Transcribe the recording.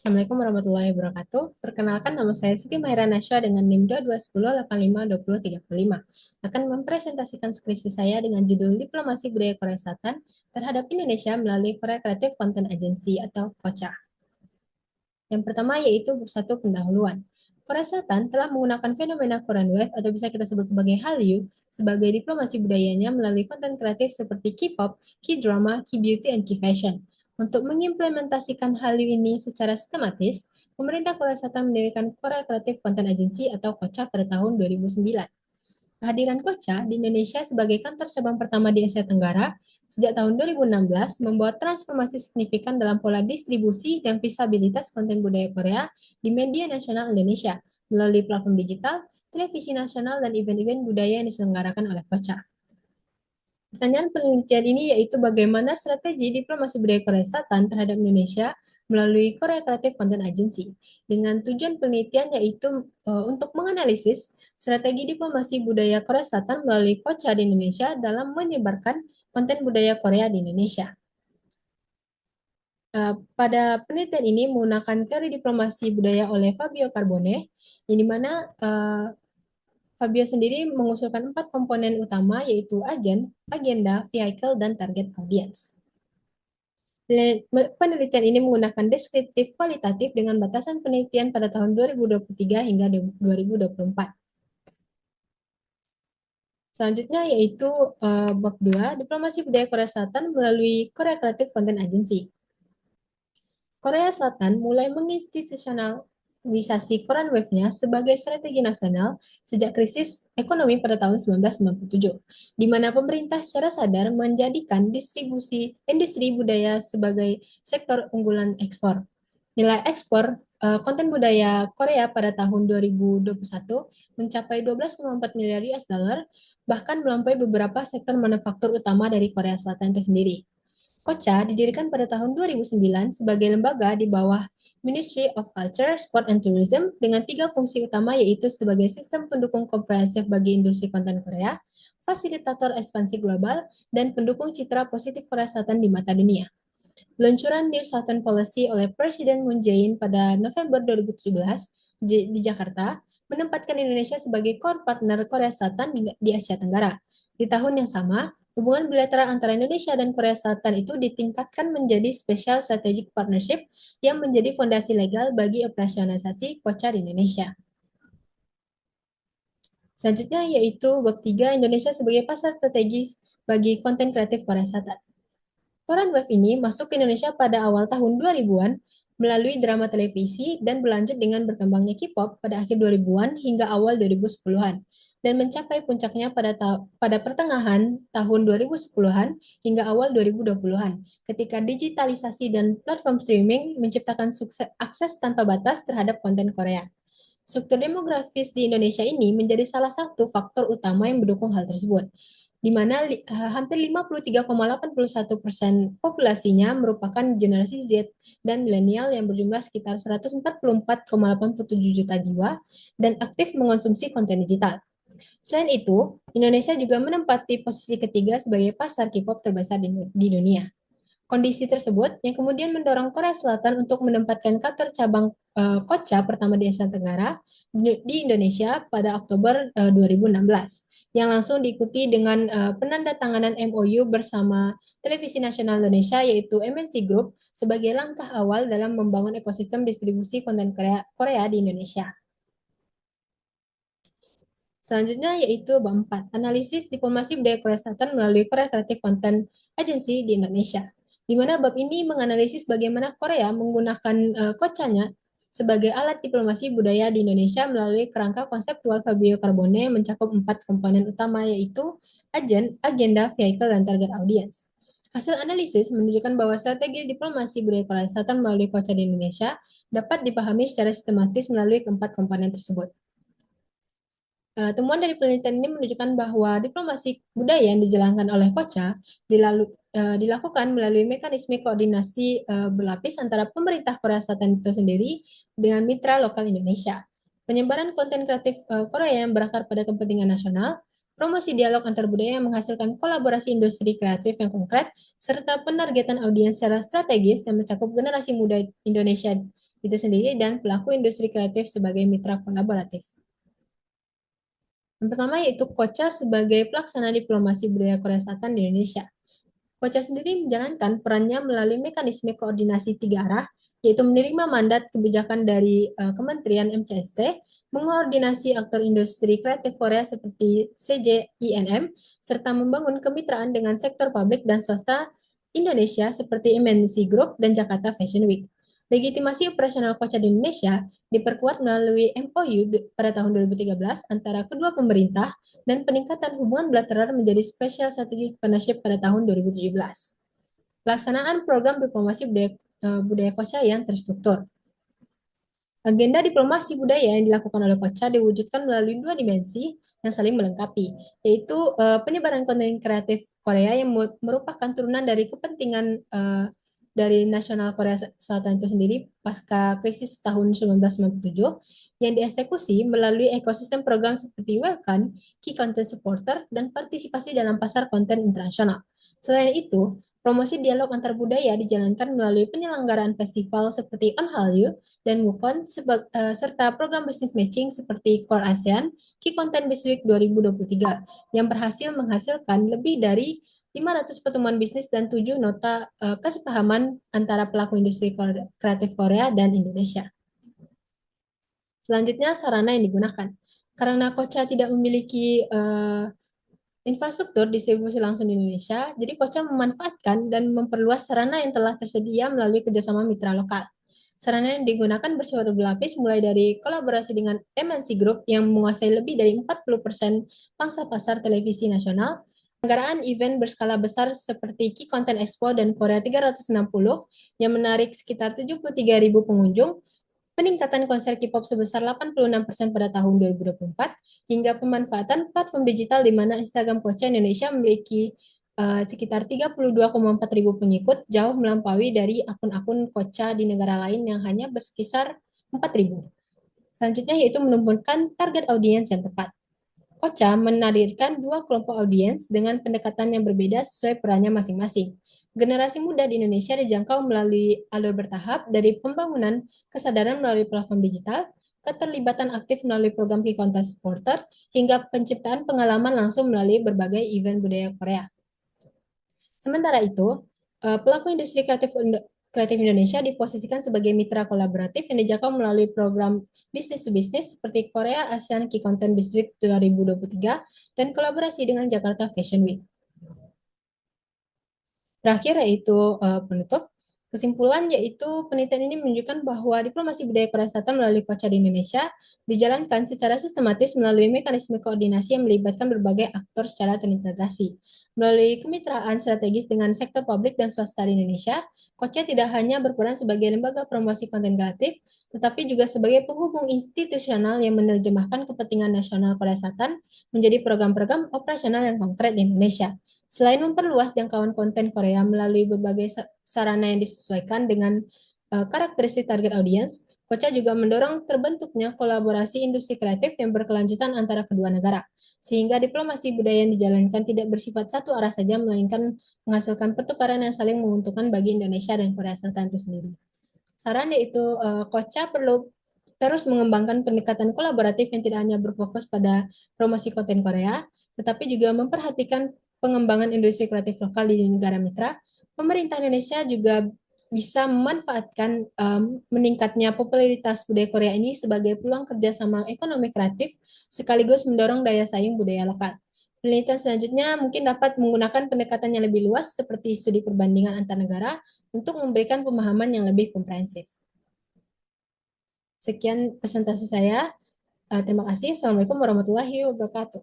Assalamualaikum warahmatullahi wabarakatuh. Perkenalkan, nama saya Siti Mahira Nasya dengan NIM 2210852035. Akan mempresentasikan skripsi saya dengan judul Diplomasi Budaya Korea Selatan terhadap Indonesia melalui Korea Creative Content Agency atau KOCA. Yang pertama yaitu satu pendahuluan. Korea Selatan telah menggunakan fenomena Korean Wave atau bisa kita sebut sebagai Hallyu sebagai diplomasi budayanya melalui konten kreatif seperti K-pop, K-drama, K-beauty, dan K-fashion. Untuk mengimplementasikan Hallyu ini secara sistematis, pemerintah Korea Selatan mendirikan Korea Creative Content Agency atau KOCA pada tahun 2009. Kehadiran KOCA di Indonesia sebagai kantor cabang pertama di Asia Tenggara sejak tahun 2016 membawa transformasi signifikan dalam pola distribusi dan visibilitas konten budaya Korea di media nasional Indonesia melalui platform digital, televisi nasional, dan event-event budaya yang diselenggarakan oleh KOCA. Pertanyaan penelitian ini yaitu bagaimana strategi diplomasi budaya Korea Selatan terhadap Indonesia melalui Korea Creative Content Agency. Dengan tujuan penelitian yaitu untuk menganalisis strategi diplomasi budaya Korea Selatan melalui KOCA di Indonesia dalam menyebarkan konten budaya Korea di Indonesia. Pada penelitian ini menggunakan teori diplomasi budaya oleh Fabio Carbone, yang dimana Fabio sendiri mengusulkan 4 komponen utama yaitu agen, agenda, vehicle, dan target audience. Penelitian ini menggunakan deskriptif kualitatif dengan batasan penelitian pada tahun 2023 hingga 2024. Selanjutnya yaitu bab 2, diplomasi budaya Korea Selatan melalui Korea Creative Content Agency. Korea Selatan mulai menginstitusionalisasi Korean Wave-nya sebagai strategi nasional sejak krisis ekonomi pada tahun 1997, di mana pemerintah secara sadar menjadikan industri budaya sebagai sektor unggulan ekspor. Nilai ekspor konten budaya Korea pada tahun 2021 mencapai 12,4 miliar US dollar, bahkan melampaui beberapa sektor manufaktur utama dari Korea Selatan itu sendiri. KOCA didirikan pada tahun 2009 sebagai lembaga di bawah Ministry of Culture, Sport and Tourism dengan 3 fungsi utama yaitu sebagai sistem pendukung komprehensif bagi industri konten Korea, fasilitator ekspansi global, dan pendukung citra positif Korea Selatan di mata dunia. Peluncuran New Southern Policy oleh Presiden Moon Jae-in pada November 2017 di Jakarta menempatkan Indonesia sebagai core partner Korea Selatan di Asia Tenggara. Di tahun yang sama, hubungan bilateral antara Indonesia dan Korea Selatan itu ditingkatkan menjadi Special Strategic Partnership yang menjadi fondasi legal bagi operasionalisasi KOCA di Indonesia. Selanjutnya yaitu bab 3 Indonesia sebagai pasar strategis bagi konten kreatif Korea Selatan. Korean Wave ini masuk ke Indonesia pada awal tahun 2000-an melalui drama televisi dan berlanjut dengan berkembangnya K-pop pada akhir 2000-an hingga awal 2010-an dan mencapai puncaknya pada pertengahan tahun 2010-an hingga awal 2020-an ketika digitalisasi dan platform streaming menciptakan akses tanpa batas terhadap konten Korea. Struktur demografis di Indonesia ini menjadi salah satu faktor utama yang mendukung hal tersebut, di mana hampir 53,81% populasinya merupakan generasi Z dan milenial yang berjumlah sekitar 144,87 juta jiwa dan aktif mengonsumsi konten digital. Selain itu, Indonesia juga menempati posisi ketiga sebagai pasar K-pop terbesar di dunia. Kondisi tersebut yang kemudian mendorong Korea Selatan untuk menempatkan kantor cabang KOCA pertama di Asia Tenggara di Indonesia pada Oktober 2016 yang langsung diikuti dengan penandatanganan MOU bersama Televisi Nasional Indonesia yaitu MNC Group sebagai langkah awal dalam membangun ekosistem distribusi konten Korea di Indonesia. Selanjutnya yaitu bab 4, analisis diplomasi budaya Korea Selatan melalui Korea Creative Content Agency di Indonesia, di mana bab ini menganalisis bagaimana Korea menggunakan KOCA-nya sebagai alat diplomasi budaya di Indonesia melalui kerangka konseptual Fabio Carbone yang mencakup 4 komponen utama yaitu agenda, vehicle, dan target audience. Hasil analisis menunjukkan bahwa strategi diplomasi budaya Korea Selatan melalui KOCA di Indonesia dapat dipahami secara sistematis melalui keempat komponen tersebut. Temuan dari penelitian ini menunjukkan bahwa diplomasi budaya yang dijalankan oleh KOCA dilakukan melalui mekanisme koordinasi berlapis antara pemerintah Korea Selatan itu sendiri dengan mitra lokal Indonesia. Penyebaran konten kreatif Korea yang berakar pada kepentingan nasional, promosi dialog antar budaya yang menghasilkan kolaborasi industri kreatif yang konkret, serta penargetan audiens secara strategis yang mencakup generasi muda Indonesia itu sendiri dan pelaku industri kreatif sebagai mitra kolaboratif. Yang pertama yaitu KOCA sebagai pelaksana diplomasi budaya Korea Selatan di Indonesia. KOCA sendiri menjalankan perannya melalui mekanisme koordinasi tiga arah, yaitu menerima mandat kebijakan dari Kementerian MCST, mengoordinasi aktor industri kreatif Korea seperti CJINM, serta membangun kemitraan dengan sektor publik dan swasta Indonesia seperti MNC Group dan Jakarta Fashion Week. Legitimasi operasional KOCA di Indonesia diperkuat melalui MOU pada tahun 2013 antara kedua pemerintah dan peningkatan hubungan bilateral menjadi Special Strategic Partnership pada tahun 2017. Pelaksanaan program diplomasi budaya KOCA yang terstruktur. Agenda diplomasi budaya yang dilakukan oleh KOCA diwujudkan melalui dua dimensi yang saling melengkapi, yaitu penyebaran konten kreatif Korea yang merupakan turunan dari kepentingan dari nasional Korea Selatan itu sendiri pasca krisis tahun 1997 yang dieksekusi melalui ekosistem program seperti Welcome, Key Content Supporter, dan partisipasi dalam pasar konten internasional. Selain itu, promosi dialog antar budaya dijalankan melalui penyelenggaraan festival seperti On Hallyu dan MUKON serta program business matching seperti Core ASEAN, Key Content Business Week 2023 yang berhasil menghasilkan lebih dari 500 pertemuan bisnis dan 7 nota kesepahaman antara pelaku industri kreatif Korea dan Indonesia. Selanjutnya, sarana yang digunakan. Karena KOCA tidak memiliki infrastruktur distribusi langsung di Indonesia, jadi KOCA memanfaatkan dan memperluas sarana yang telah tersedia melalui kerjasama mitra lokal. Sarana yang digunakan bersifat berlapis mulai dari kolaborasi dengan MNC Group yang menguasai lebih dari 40% pangsa pasar televisi nasional, penyelenggaraan event berskala besar seperti Key Content Expo dan Korea 360 yang menarik sekitar 73.000 pengunjung, peningkatan konser K-pop sebesar 86% pada tahun 2024, hingga pemanfaatan platform digital di mana Instagram KOCA Indonesia memiliki sekitar 32,4 ribu pengikut, jauh melampaui dari akun-akun KOCA di negara lain yang hanya berkisar 4 ribu. Selanjutnya yaitu menumbuhkan target audiens yang tepat. KOCA menadirkan dua kelompok audiens dengan pendekatan yang berbeda sesuai perannya masing-masing. Generasi muda di Indonesia dijangkau melalui alur bertahap dari pembangunan kesadaran melalui platform digital, keterlibatan aktif melalui program Key Content Supporter, hingga penciptaan pengalaman langsung melalui berbagai event budaya Korea. Sementara itu, pelaku industri kreatif Indonesia diposisikan sebagai mitra kolaboratif yang dijangkau melalui program business to business seperti Korea ASEAN Key Content Business Week 2023 dan kolaborasi dengan Jakarta Fashion Week. Terakhir yaitu penutup. Kesimpulan yaitu penelitian ini menunjukkan bahwa diplomasi budaya Korea Selatan melalui KOCA di Indonesia dijalankan secara sistematis melalui mekanisme koordinasi yang melibatkan berbagai aktor secara terintegrasi. Melalui kemitraan strategis dengan sektor publik dan swasta di Indonesia, KOCA tidak hanya berperan sebagai lembaga promosi konten kreatif, tetapi juga sebagai penghubung institusional yang menerjemahkan kepentingan nasional Korea Selatan menjadi program-program operasional yang konkret di Indonesia. Selain memperluas jangkauan konten Korea melalui berbagai sarana yang disesuaikan dengan karakteristik target audiens, KOCA juga mendorong terbentuknya kolaborasi industri kreatif yang berkelanjutan antara kedua negara, sehingga diplomasi budaya yang dijalankan tidak bersifat satu arah saja, melainkan menghasilkan pertukaran yang saling menguntungkan bagi Indonesia dan Korea Selatan itu sendiri. Saran yaitu KOCA perlu terus mengembangkan pendekatan kolaboratif yang tidak hanya berfokus pada promosi konten Korea, tetapi juga memperhatikan pengembangan industri kreatif lokal di negara mitra. Pemerintah Indonesia juga bisa memanfaatkan meningkatnya popularitas budaya Korea ini sebagai peluang kerjasama ekonomi kreatif sekaligus mendorong daya saing budaya lokal. Penelitian selanjutnya mungkin dapat menggunakan pendekatan yang lebih luas seperti studi perbandingan antar negara untuk memberikan pemahaman yang lebih komprehensif. Sekian presentasi saya. Terima kasih. Assalamualaikum warahmatullahi wabarakatuh.